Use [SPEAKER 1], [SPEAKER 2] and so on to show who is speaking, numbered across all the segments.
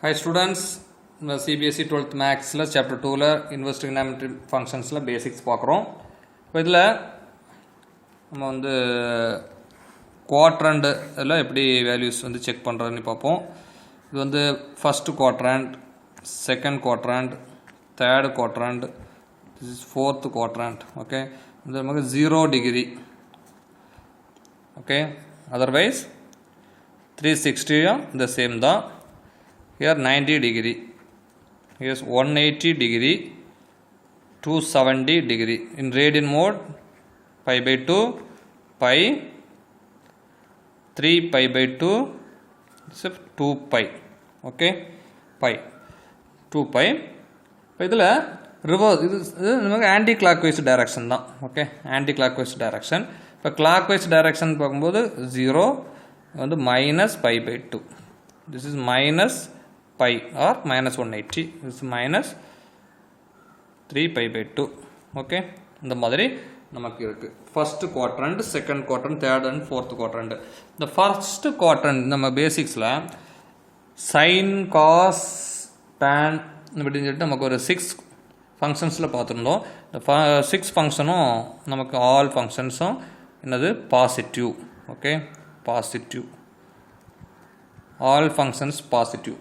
[SPEAKER 1] Hi students, CBSE 12th Maths Chapter 2 Inverse Trigonometric Functions Basics பார்க்குறோம். இப்போ இதில் நம்ம வந்து quadrant எல்லாம் எப்படி வேல்யூஸ் வந்து செக் பண்ணுறதுன்னு பார்ப்போம். இது வந்து first quadrant, second quadrant, third quadrant, this is fourth quadrant. Okay, இது நமக்கு 0 degree. Okay, otherwise 360 the same தான். Here 90 degree, here's 180 degree, 270 degree. In radian mode, pi by 2, pi, 3 pi by 2, this is 2 pi. Okay, pi, 2 pi. இப்போ இதில் reverse, இது நமக்கு anti-clockwise direction தான். Okay, anti-clockwise direction. இப்போ clockwise direction பார்க்கும்போது 0 வந்து minus pi by 2. This is minus pi or minus 180. This is minus 3 pi by 2. Okay, இந்த மாதிரி நமக்கு இருக்கு. First quadrant, second quadrant, third and fourth quadrant. The first quadrant நம்ம பேசிக்ஸ்ல sin, cos, tan இப்படின்னு சொல்லிட்டு நமக்கு ஒரு 6 ஃபங்க்ஷன்ஸில் பார்த்துருந்தோம். இந்த 6 ஃபங்க்ஷனும் நமக்கு ஆல் ஃபங்க்ஷன்ஸும் என்னது positive. Okay, positive, all functions positive.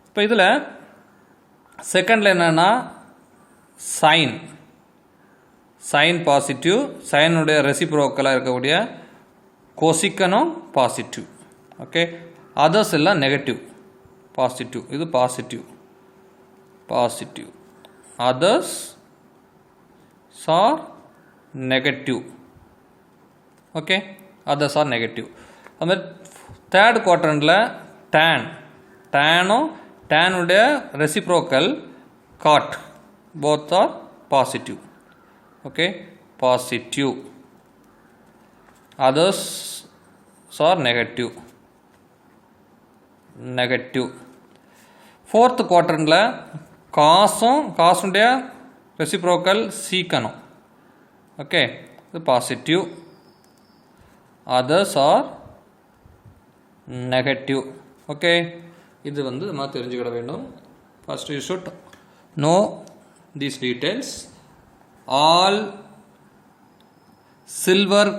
[SPEAKER 1] இப்போ இதில் செகண்டில் என்னென்னா சைன், சைன் பாசிட்டிவ், சைனுடைய ரெசிப்ரோக்கலாக இருக்கக்கூடிய கொசிக்கனும் பாசிட்டிவ். ஓகே, அதர்ஸ் எல்லாம் நெகட்டிவ். பாசிட்டிவ், இது positive, positive, others are negative. Okay, others are negative. அதுமாதிரி தேர்ட் குவாட்ரண்டில் டேன், டேனும் டேனுடைய reciprocal cot both are positive. Okay, positive, others are negative, negative. Fourth குவாட்ரண்டில் காசும் காசுடைய ரெசிப்ரோக்கல் சீக்கனும். ஓகே, இது positive, others are negative. Okay, இது வந்து நம்ம தெரிஞ்சுக்கிட வேண்டும். First you should know these details. All silver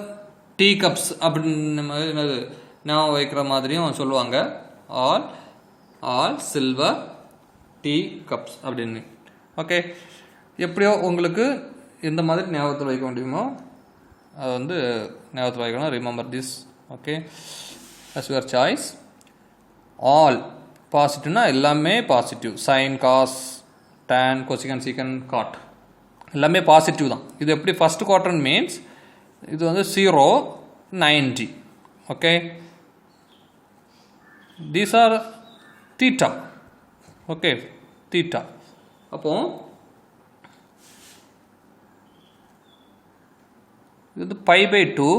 [SPEAKER 1] tea cups அப்படின்னு என்னது நான் வைக்கிற மாதிரியும் சொல்லுவாங்க. All all silver tea cups அப்படின்னு. ஓகே, எப்படியோ உங்களுக்கு எந்த மாதிரி ஞாபகத்தில் வைக்க முடியுமோ அதை வந்து ஞாபகத்தில் வைக்கணும். Remember this. Okay, as your choice. All பாசிட்டிவ்னா எல்லாமே பாசிட்டிவ். சைன், காஸ், டேன், கொசிகன், சீக்கன், காட் எல்லாமே பாசிட்டிவ் தான். இது எப்படி ஃபர்ஸ்ட் குவாட்ரண்ட் மீன்ஸ் இது வந்து 0, 90. Okay, these are theta. Okay, theta. அப்போ இது பை பை 2,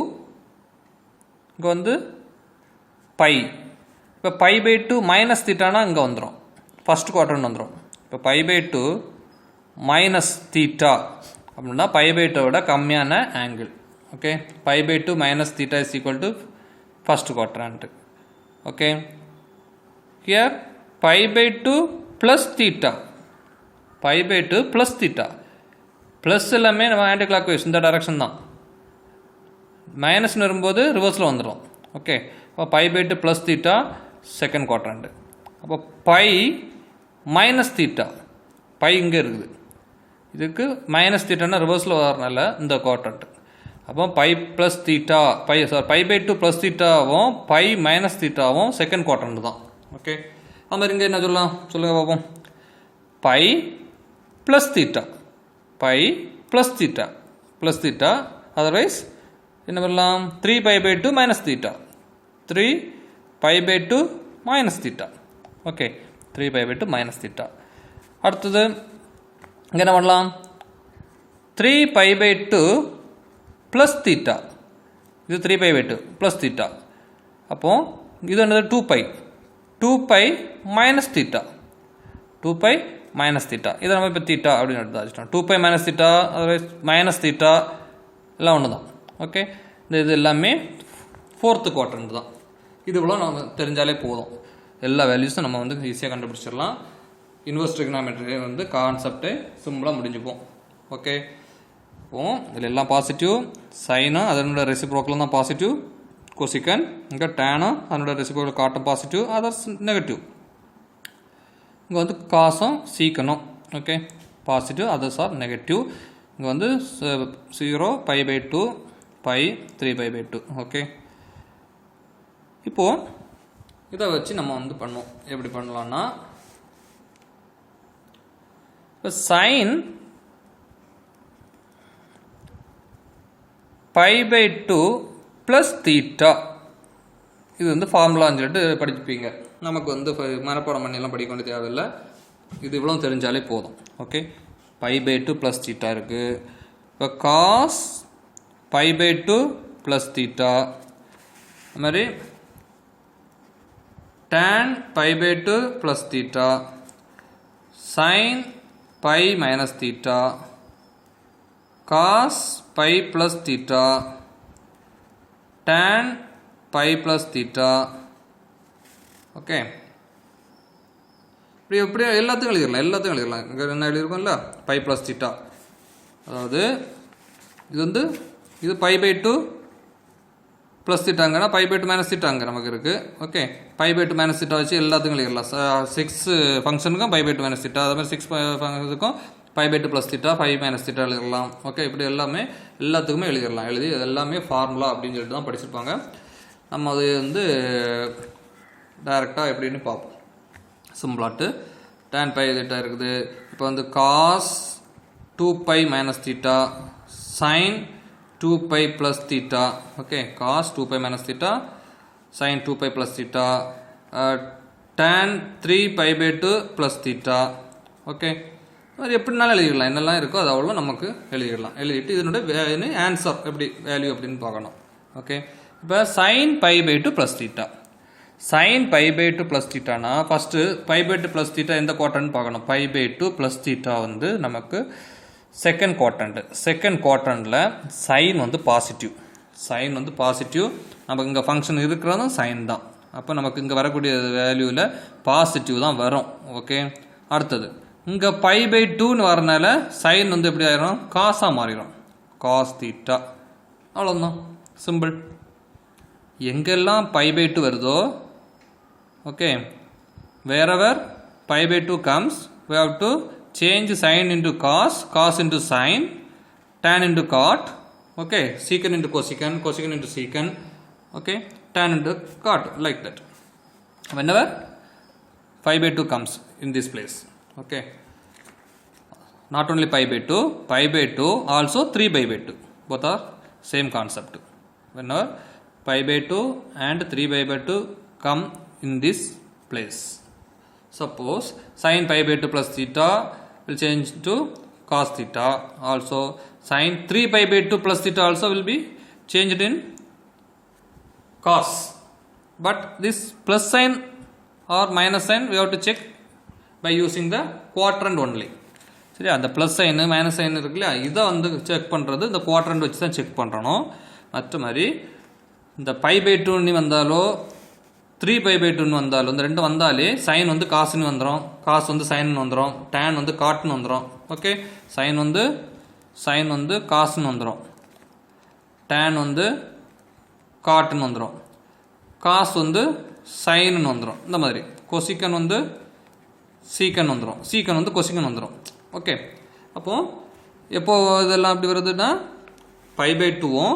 [SPEAKER 1] இங்கே வந்து பை. இப்போ பை பை 2 மைனஸ் தீட்டானா இங்கே வந்துடும், ஃபஸ்ட் குவாட்ரண்ட் வந்துடும். இப்போ பை பை 2 மைனஸ் தீட்டா அப்படின்னா பை பை 2 விட கம்மியான angle. Okay, pi by 2 minus theta is equal to first quadrant. Okay, here pi by 2 plus theta, pi by 2 plus theta. Plus எல்லாமே நம்ம anticlockwise இந்த டைரக்ஷன் தான். மைனஸ்னு வரும்போது ரிவர்ஸில் வந்துடும். ஓகே, அப்போ pi by 2 plus theta second quadrant. அப்போ பை மைனஸ் தீட்டா, பை இங்கே இருக்குது, இதுக்கு மைனஸ் தீட்டானா ரிவர்ஸில் வரனால இந்த குவாட்ரண்ட். அப்போ pi plus theta, pi by 2 plus தீட்டாவும் பை மைனஸ் தீட்டாவும் செகண்ட் குவாட்ரண்ட் தான். ஓகே, அது மாதிரி இங்கே என்ன சொல்லலாம் சொல்லுங்கள் பார்ப்போம். Pi plus theta, pi plus theta, plus theta. Otherwise என்ன பண்ணலாம், 3 pi by 2 minus theta, 3 pi by 2 minus theta. Okay, 3 pi by 2 minus theta. அடுத்தது இங்கே என்ன பண்ணலாம், 3 பை பை 2 ப்ளஸ் தீட்டா, இது 3 பை பை 2 ப்ளஸ் தீட்டா. அப்போது இது என்னது 2 pi, 2 pi minus theta, 2 pi minus theta. இதை நம்ம இப்போ தீட்டா அப்படின்னு எடுத்து வச்சுட்டோம். 2 pi minus theta, otherwise minus theta எல்லாம் ஒன்று தான். ஓகே, இது எல்லாமே ஃபோர்த்து குவாட்ரண்ட் தான். இது இவ்வளோ நம்ம தெரிஞ்சாலே போதும். எல்லா வேல்யூஸும் நம்ம வந்து ஈஸியாக கண்டுபிடிச்சிடலாம். இன்வெர்ஸ் ட்ரிகனாமெட்ரி வந்து கான்செப்டே சிம்பிளாக முடிஞ்சுப்போம். ஓகே, இப்போ இதில் எல்லாம் பாசிட்டிவ், சைனும் அதனோட ரெசிப்ரோக்கலும் தான் பாசிட்டிவ், கொசிக்கன் இங்கே டேனும் அதனோட ரெசிப்ரோக்கல் காட்டும் பாசிட்டிவ், அதர்ஸ் நெகட்டிவ். இங்கே வந்து காசும் சீக்கனும் okay positive, others are negative. இங்கே வந்து 0 π/2 π 3π/2 ஓகே. இப்போது இதை வச்சு நம்ம வந்து பண்ணுவோம். எப்படி பண்ணலான்னா, இப்போ சைன் π/2 ப்ளஸ் தீட்டா, இது வந்து ஃபார்முலான்னு சொல்லிட்டு படிச்சுப்பீங்க. நமக்கு வந்து மனப்பாடம் பண்ணியெல்லாம் படிக்க வேண்டிய தேவையில்லை, இது இவ்வளோ தெரிஞ்சாலே போதும். ஓகே, π/2 ப்ளஸ் தீட்டா இருக்குது. இப்போ காஸ் π/2 ப்ளஸ் தீட்டா, அது மாதிரி tan π/2 plus theta, sin π minus theta, cos π plus theta, tan π plus theta. Okay, இப்படி எல்லாத்தையும் எழுதிடலாம். இங்கே என்ன எழுதியிருக்கோம்ல, π ப்ளஸ் தீட்டா, அதாவது இது வந்து இது π/2 ப்ளஸ் தீட்டாங்கன்னா π/2 மைனஸ் தீட்டாங்க நமக்கு இருக்குது. ஓகே, π/2 மைனஸ் தீட்டா வச்சு எல்லாத்துக்கும் எழுதிடலாம். 6 ஃபங்க்ஷனுக்கும் π/2 மைனஸ் தீட்டா, அது மாதிரி 6 ஃபங்க்ஷனுக்கும் π/2 ப்ளஸ் தீட்டா 5 மைனஸ் தீட்டா எழுதிடலாம். ஓகே, இப்படி எல்லாத்துக்குமே எழுதிடலாம். எழுதி அது எல்லாமே ஃபார்முலா அப்படின்னு சொல்லிட்டு தான் படிச்சிருப்பாங்க. நம்ம அது வந்து டைரெக்டாக எப்படின்னு பார்ப்போம். சிம்பிளாட்டு tan π தீட்டா இருக்குது. இப்போ வந்து cos 2π minus theta, sine 2π plus theta. Okay, cos 2π minus theta, sine 2π plus theta, tan 3π/2 plus theta. Okay, அது எப்படினாலும் எழுதிடலாம். என்னெல்லாம் இருக்கோ அது அவ்வளோ நமக்கு எழுதிடலாம். எழுதிட்டு இதனுடைய ஆன்சர் எப்படி வேல்யூ அப்படின்னு பார்க்கணும். ஓகே, இப்போ sine π/2 plus theta, sine π/2 plus தீட்டானா ஃபஸ்ட்டு π/2 ப்ளஸ் தீட்டா எந்த குவாட்ரண்ட் பார்க்கணும். π/2 ப்ளஸ் தீட்டா வந்து நமக்கு செகண்ட் குவாட்ரண்ட். செகண்ட் குவாட்ரண்ட்டில் சைன் வந்து பாசிட்டிவ், சைன் வந்து பாசிட்டிவ். நமக்கு இங்கே ஃபங்க்ஷன் இருக்கிறதும் சைன் தான். அப்போ நமக்கு இங்கே வரக்கூடிய வேல்யூவில் பாசிட்டிவ் தான் வரும். ஓகே, அடுத்தது இங்கே π/2ன்னு வரனால சைன் வந்து எப்படி ஆயிரும், காசாக மாறிடும், காஸ் தீட்டா. அவ்வளோதான், சிம்பிள். எங்கெல்லாம் π/2 வருதோ, okay, wherever π/2 comes, we have to change sin into cos, cos into sin, tan into cot, okay, secant into cosecant, cosecant into secant, okay, tan into cot, like that. Whenever π/2 comes in this place, okay, not only π/2 also 3/2, both are same concept. Whenever π/2 and 3/2 come in this place. Suppose sin π/2 plus theta will change to cos theta. Also sin 3π/2 plus theta also will be changed in cos. But this plus sign or minus sign we have to check by using the quadrant only. சரி, அந்த plus sign minus sign இருக்கு இல்லையா, இதை வந்து check பண்ணுறது இந்த quadrant வச்சு தான் செக் பண்ணுறணும். மற்ற மாதிரி இந்த π/2ன்னு வந்தாலோ 3π/2ன்னு வந்தாலும் இந்த ரெண்டும் வந்தாலே சைன் வந்து காசுன்னு வந்துடும், காசு வந்து சைன்னு வந்துடும், டேன் வந்து காட்டுன்னு வந்துடும். ஓகே, சைன் வந்து காசுன்னு வந்துடும், டேன் வந்து காட்டுன்னு வந்துடும், காசு வந்து சைன்னு வந்துடும். இந்த மாதிரி கொசிக்கன் வந்து சீக்கன் வந்துடும், சீக்கன் வந்து கொசிக்கன் வந்துடும். ஓகே, அப்போது எப்போ இதெல்லாம் அப்படி வருதுன்னா π/2வும்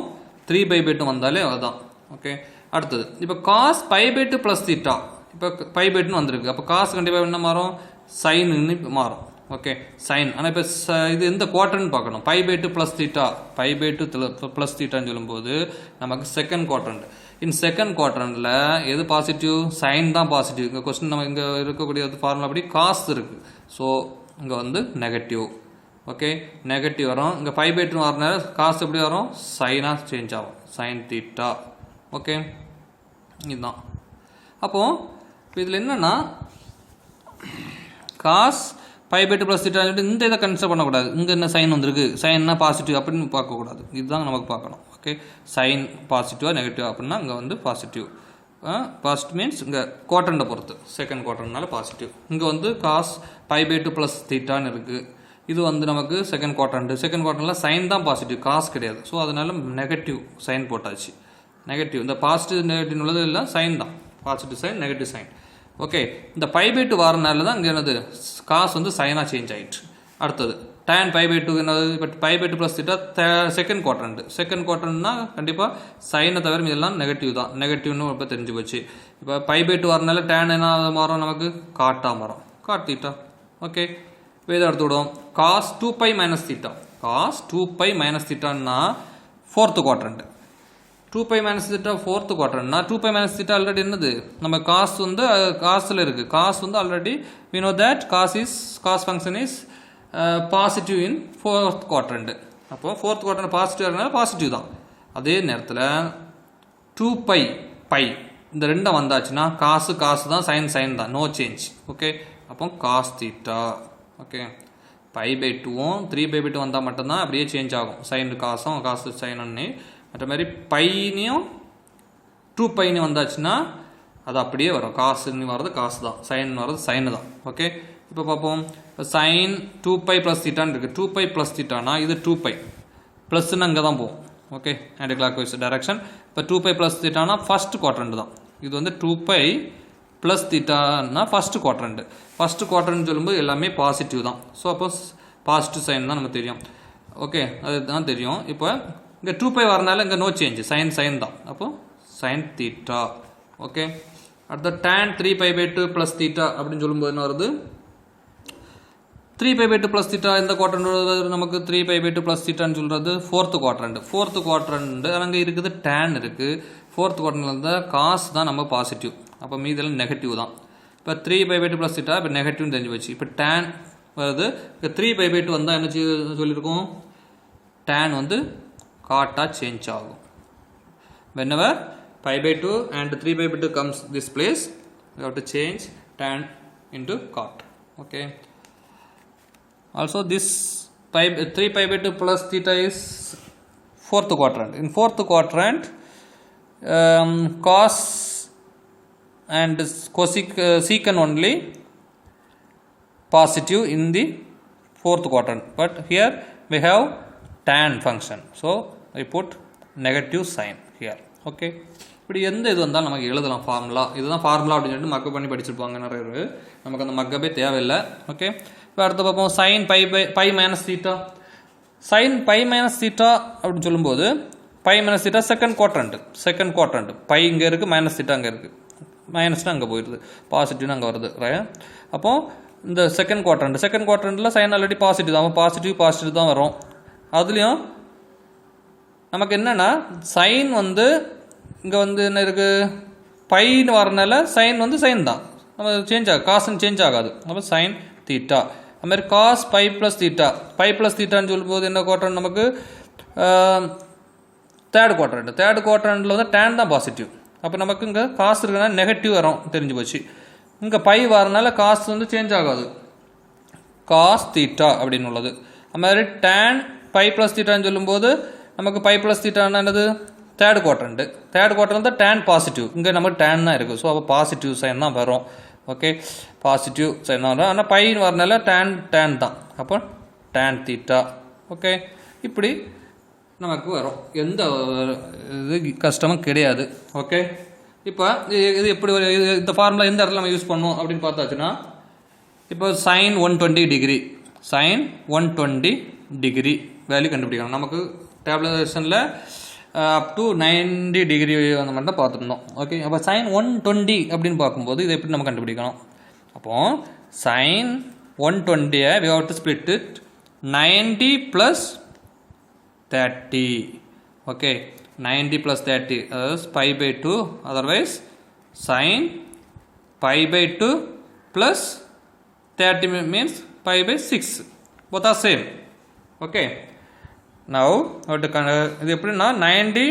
[SPEAKER 1] 3π/2 வந்தாலே அதுதான். ஓகே, அடுத்தது இப்போ காஸ் π/2 ப்ளஸ் தீட்டா, இப்போ π/2ன்னு வந்திருக்கு. அப்போ காசு கண்டிப்பாக என்ன மாறும், சைன்னு மாறும். Okay, sine. ஆனால் இப்போ இது எந்த குவாட்ரண்ட் பார்க்கணும், π/2 ப்ளஸ் தீட்டா, π/2 ப்ளஸ் தீட்டான்னு சொல்லும்போது நமக்கு செகண்ட் குவாட்ரண்ட். இன் செகண்ட் குவாட்ரண்ட்டில் எது பாசிட்டிவ், சைன் தான் பாசிட்டிவ். இங்கே கொஸ்டின் நம்ம இங்கே இருக்கக்கூடிய ஃபார்முலா அப்படி காசு இருக்குது. ஸோ இங்கே வந்து நெகட்டிவ். ஓகே, நெகட்டிவ் வரும். இங்கே π/2 வரனால காசு எப்படி வரும், சைனாக சேஞ்ச் ஆகும், சைன் தீட்டா. ஓகே, இதுதான். அப்போது இப்போ இதில் என்னென்னா காஸ் π/2 ப்ளஸ் தீட்டா இந்த இதை கன்சிடர் பண்ணக்கூடாது. இங்கே என்ன சைன் வந்திருக்கு, சைன்னா பாசிட்டிவ் அப்படின்னு பார்க்கக்கூடாது. இதுதான் நமக்கு பார்க்கணும். ஓகே, சைன் பாசிட்டிவாக நெகட்டிவ் அப்படின்னா இங்கே வந்து பாசிட்டிவ். பாசிட்டிவ் மீன்ஸ் இங்கே குவாட்ரண்ட்டை பொறுத்து செகண்ட் குவாட்ரண்ட்னால பாசிட்டிவ். இங்கே வந்து cos pi pi two plus தீட்டான்னு இருக்குது. இது வந்து நமக்கு செகண்ட் குவாட்ரண்ட்டில் சைன் தான் பாசிட்டிவ், காஸ் கிடையாது. ஸோ அதனால நெகட்டிவ் சைன் போட்டாச்சு. நெகட்டிவ் இந்த பாசிட்டிவ் நெகட்டிவ் உள்ளது இல்லை, சைன் தான், positive sign negative sign. Okay, இந்த பை பை டூ வரனால தான் இங்கே என்னது காஸ் வந்து சைனாக சேஞ்ச் ஆகிடுச்சு. அடுத்தது tan பை பை டூ என்னது, இப்போ pi pi two plus theta second குவாட்ரண்ட்னா கண்டிப்பாக சைனை தவிர இதெல்லாம் நெகட்டிவ் தான், நெகட்டிவ்னு இப்போ தெரிஞ்சு போச்சு. இப்போ பை பை டூ வரனால tan என்ன மாறும், நமக்கு காட்டாக மாறும், காட் தீட்டா. ஓகே, இப்போ இதை எடுத்து விடுவோம். Cos 2π minus theta, cos 2π minus தீட்டான்னா fourth quadrant. 2π minus theta fourth குவாட்ரண்ட்னா 2π மைனஸ் தீட்டா ஆல்ரெடி என்னது, நம்ம காஸ் வந்து காசில் இருக்குது. காஸ் வந்து already we know that cos function is positive in fourth quadrant. அப்போ ஃபோர்த் குவாட்ரண்ட் பாசிட்டிவ் இருக்கனால பாசிட்டிவ் தான். அதே நேரத்தில் 2π பை இந்த ரெண்டும் வந்தாச்சுன்னா காசு தான், சைன் தான், நோ சேஞ்ச். ஓகே, அப்போ cos theta. Okay, pi by டூவும் 3π/2 வந்தால் மட்டும்தான் அப்படியே சேஞ்ச் ஆகும், சைன் காசும் காசு சைனு. மற்ற மாதிரி பைனியும் 2πன்னு வந்தாச்சுன்னா அது அப்படியே வரும், காசுன்னு வர்றது காசு தான், சைன் வர்றது சைனு தான். ஓகே, இப்போ பார்ப்போம். இப்போ சைன் 2π ப்ளஸ் தீட்டான்னு இருக்குது. 2π ப்ளஸ் தீட்டானா இது 2π ப்ளஸ்ன்னு அங்கே தான் போகும். Okay, anticlockwise direction. இப்போ 2π ப்ளஸ் தீட்டானா ஃபர்ஸ்ட் குவாட்ரண்ட் தான். இது வந்து 2π ப்ளஸ் தீட்டானா ஃபர்ஸ்ட் குவாட்ரண்ட் சொல்லும்போது எல்லாமே பாசிட்டிவ் தான். ஸோ அப்போ பாசிட்டிவ் சைன் தான் நமக்கு தெரியும். ஓகே, அதுதான் தெரியும். இப்போ இங்கே 2π வரனால இங்கே நோ சேஞ்ச், சைன் தான். அப்போ சைன் தீட்டா. ஓகே, அடுத்த tan 3π/2 ப்ளஸ் தீட்டா அப்படின்னு சொல்லும்போது என்ன வருது, 3π/2 ப்ளஸ் தீட்டா இந்த குவாட்ரண்ட் நமக்கு 3π/2 ப்ளஸ் தீட்டான்னு சொல்கிறது ஃபோர்த்து குவாட்ரண்ட் அங்கே இருக்குது, tan இருக்குது. ஃபோர்த் குவாட்ரண்ட்ல இருந்தால் காசு தான் நம்ம பாசிட்டிவ், அப்போ மீதெல்லாம் நெகட்டிவ் தான். இப்போ 3π/2 ப்ளஸ் தீட்டா இப்போ நெகட்டிவ்னு தெரிஞ்சு வச்சு. இப்போ tan வருது, இப்போ 3π/2 வந்தால் என்ன சொல்லியிருக்கோம், tan வந்து காட்டாக சேஞ்ச் ஆகும். whenever π/2 and 3π/2 comes this place, we have to change tan into cot. Okay, also this 3π/2 plus theta is fourth quadrant. In fourth quadrant cos and secant only positive in the fourth quadrant, but here we have tan function, so I put negative sign here. Okay, இப்படி எந்த இது வந்தாலும் நமக்கு எழுதலாம் formula. இதுதான் formula அப்படின்னு சொல்லிட்டு mug up பண்ணி படிச்சிருப்பாங்க நிறைய பேர், நமக்கு அந்த மக்கப்பே தேவையில்லை. ஓகே, இப்போ அடுத்து பார்ப்போம். Sine pi minus theta. Sine pi minus theta அப்படின்னு சொல்லும்போது pi minus theta second quadrant. Pi இங்கே இருக்குது, மைனஸ் தீட்டா அங்கே இருக்குது, மைனஸ்னா அங்கே போயிடுது, பாசிட்டிவ்னு அங்கே வருது. அப்போது இந்த செகண்ட் குவாட்ரண்ட்டில் சைன் ஆல்ரெடி பாசிட்டிவ் தான், பாசிட்டிவ் தான் வரும். அதுலேயும் நமக்கு என்னென்னா சைன் வந்து இங்கே வந்து என்ன இருக்குது, பைன்னு வரனால சைன் வந்து சைன் தான், நம்ம சேஞ்ச் ஆகும், காசுன்னு சேஞ்ச் ஆகாது. அப்போ சைன் தீட்டா. அதுமாதிரி காஸ் பை ப்ளஸ் தீட்டான்னு சொல்லும்போது என்ன குவாட்ரண்ட் நமக்கு, தேர்ட் குவாட்ரண்ட்டில் வந்து டேன் தான் பாசிட்டிவ். அப்போ நமக்கு இங்கே காசு இருக்குன்னா நெகட்டிவ் வரும், தெரிஞ்சு போச்சு. இங்கே பை வரனால காசு வந்து சேஞ்ச் ஆகாது, காஸ் தீட்டா அப்படின்னு உள்ளது. அது மாதிரி டேன் பை ப்ளஸ் தீட்டான்னு சொல்லும்போது நமக்கு பை ப்ளஸ் தீட்டான்னா என்னது, தேர்ட் குவாட்ரண்ட் தான் டேன் பாசிட்டிவ், இங்கே நமக்கு டேன் தான் இருக்குது. ஸோ அப்போ பாசிட்டிவ் சைன் தான் வரும். ஓகே, பாசிட்டிவ் சைன் தான் வரும். ஆனால் பைன்னு வரனால டேன் தான், அப்போ டேன் தீட்டா. ஓகே, இப்படி நமக்கு வரும், எந்த இது கஷ்டமும் கிடையாது. ஓகே, இப்போ இது எப்படி இந்த ஃபார்முலா எந்த இடத்துல நம்ம யூஸ் பண்ணோம் அப்படின்னு பார்த்தாச்சுன்னா, இப்போ சைன் 120 டிகிரி வேல்யூ கண்டுபிடிக்கணும். நமக்கு டேப்லேஷனில் அப் டு 90 டிகிரி அந்த மாதிரி தான் பார்த்துருந்தோம். ஓகே, அப்போ சைன் 120 அப்படின்னு பார்க்கும்போது இதை எப்படி நம்ம கண்டுபிடிக்கணும். அப்போது sine 120 we have to split it 90 plus 30. Okay, 90 plus 30 அதாவது π/2, otherwise sin π/2 plus 30 means π/6, both are same. Okay, now இது எப்படின்னா 90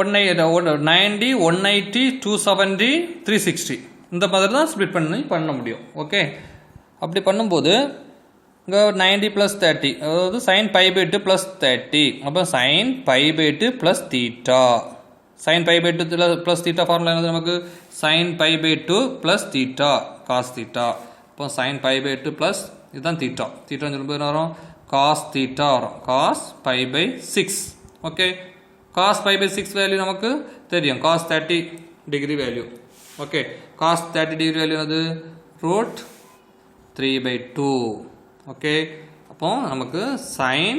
[SPEAKER 1] 180 270 360 இந்த மாதிரி தான் ஸ்ப்ளிட் பண்ண முடியும். ஓகே, அப்படி பண்ணும்போது இங்கே 90 + 30 அதாவது sin pi by 2 + 30 அப்போ sin pi by 2 + theta sin pi by 2 + theta formula என்னது நமக்கு sin pi by 2 + theta cos theta அப்போ sin pi by 2 plus இதுதான் theta theta சொல்லும்போது என்ன வரும் cos theta வரும் cos pi by 6 okay cos pi by 6 value நமக்கு தெரியும் cos 30 degree value okay cos 30 degree value என்னது √3/2 ஓகே அப்போ நமக்கு sin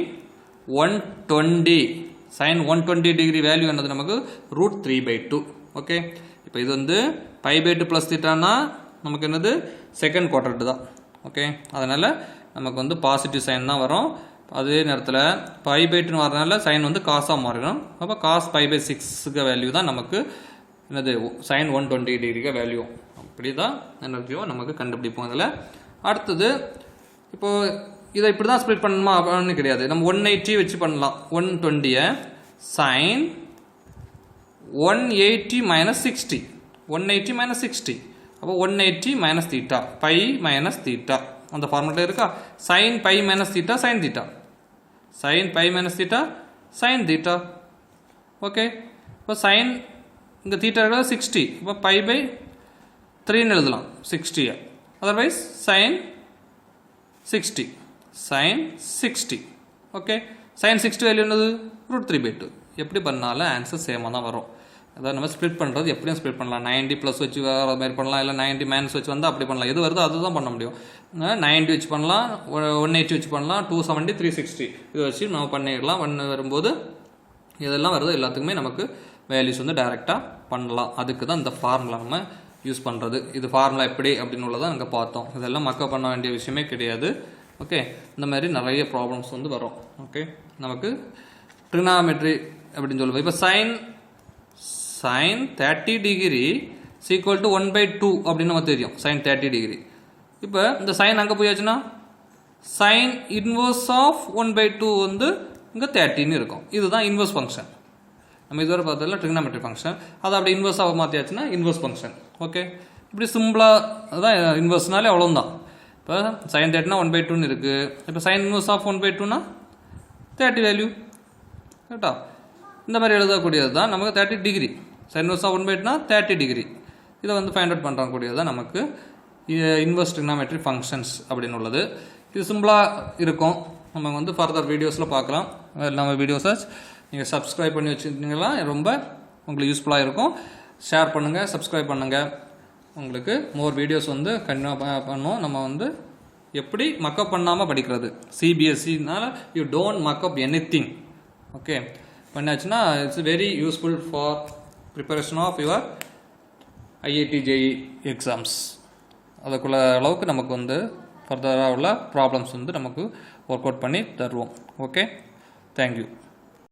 [SPEAKER 1] 120 degree வேல்யூ என்னது நமக்கு √3/2 ஓகே இப்போ இது வந்து pi by 2 plus theta னா நமக்கு என்னது செகண்ட் குவாட்ரண்ட் தான் ஓகே அதனால நமக்கு வந்து பாசிட்டிவ் சைன் தான் வரும் அதே நேரத்தில் pi by 2 வரனால சைன் வந்து காஸாக மாறிடும் அப்போ cos pi by 6 வேல்யூ தான் நமக்கு என்னது sin 120 டிகிரிக்கு வேல்யூ அப்படி தான் எனர்ஜியோ நமக்கு கண்டுபிடிப்போம் இதில் அடுத்தது இப்போது இதை இப்படி தான் ஸ்ப்ளிட் பண்ணணுமா அப்படின்னு கிடையாது நம்ம 180 வச்சு பண்ணலாம் 120 sin 180 - 60 180 - 60 அப்போ 180 - theta pi - theta அந்த ஃபார்முலா இருக்கா sin pi - theta sin theta sin pi - theta sin theta okay இப்போ sin இங்கே theta 60 இப்போ pi by 3 எழுதலாம் 60 otherwise sin 60 okay sin 60 value என்னது √3/2 எப்படி பண்ணாலும் ஆன்சர் சேமாக தான் வரும் அதாவது நம்ம ஸ்ப்ளிட் பண்ணுறது எப்படியும் ஸ்ப்ளிட் பண்ணலாம் 90 ப்ளஸ் வச்சு வேறு மாதிரி பண்ணலாம் இல்லை 90 மைனஸ் வச்சு வந்தால் அப்படி பண்ணலாம் எது வருதோ அதுதான் பண்ண முடியும் 90 வச்சு பண்ணலாம் 180 வச்சு பண்ணலாம் 270 360 இது வச்சு நம்ம பண்ணிடலாம் பண்ண வரும்போது இதெல்லாம் வருது எல்லாத்துக்குமே நமக்கு வேல்யூஸ் வந்து டைரெக்டாக பண்ணலாம் அதுக்கு தான் இந்த ஃபார்முலா நம்ம யூஸ் பண்ணுறது இது ஃபார்முலா எப்படி அப்படின்னு உள்ளதான் நாங்கள் பார்த்தோம் இதெல்லாம் மக்கப் பண்ண வேண்டிய விஷயமே கிடையாது ஓகே இந்த மாதிரி நிறைய ப்ராப்ளம்ஸ் வந்து வரும் ஓகே நமக்கு ட்ரிகனாமெட்ரி அப்படின்னு சொல்லுவோம் இப்போ sin 30 டிகிரி ஈக்குவல் டு 1/2 அப்படின்னு நமக்கு தெரியும் sin 30 டிகிரி இப்போ இந்த சைன் அங்கே போயாச்சுன்னா sin இன்வர்ஸ் ஆஃப் 1/2 வந்து இங்கே 30ன்னு இருக்கும் இதுதான் இன்வர்ஸ் ஃபங்க்ஷன் நம்ம இதுவரை பார்த்ததில்ல ட்ரிகனாமெட்ரி ஃபங்க்ஷன் அதை அப்படி இன்வர்ஸாக மாற்றியாச்சுன்னா இன்வர்ஸ் ஃபங்க்ஷன் ஓகே இப்படி சிம்பிளாக தான் இன்வர்ஸ்னாலே அவ்வளோதான் இப்போ sin 30னா 1/2ன்னு இருக்குது இப்போ sin இன்வர்ஸ் ஆஃப் 1/2னா 30 வேல்யூ கரெக்டா இந்த மாதிரி எழுதக்கூடியது தான் நமக்கு 30 டிகிரி sin இன்வர்ஸ் ஆஃப் 1/2னா 30 டிகிரி இதை வந்து ஃபைண்ட் அவுட் பண்ணுறக்கூடியது தான் நமக்கு இன்வர்ஸ் ட்ரிகனாமெட்ரி ஃபங்க்ஷன்ஸ் அப்படின்னு உள்ளது இது சிம்பிளாக இருக்கும் நம்ம வந்து ஃபர்தர் வீடியோஸில் பார்க்கலாம் நம்ம வீடியோஸை நீங்கள் சப்ஸ்கிரைப் பண்ணி வச்சுருந்தீங்கன்னா ரொம்ப உங்களுக்கு யூஸ்ஃபுல்லாக இருக்கும் ஷேர் பண்ணுங்கள் சப்ஸ்கிரைப் பண்ணுங்கள் உங்களுக்கு மோர் வீடியோஸ் வந்து கண்டினியூ பண்ணுவோம் நம்ம வந்து எப்படி மக்கப் பண்ணாமல் படிக்கிறது சிபிஎஸ்சினால you don't mug up anything okay பண்ணாச்சுன்னா it's very useful for preparation of your IIT JEE exams அதுக்குள்ள அளவுக்கு நமக்கு வந்து ஃபர்தராக உள்ள ப்ராப்ளம்ஸ் வந்து நமக்கு ஒர்க் அவுட் பண்ணி தருவோம் ஓகே தேங்க்யூ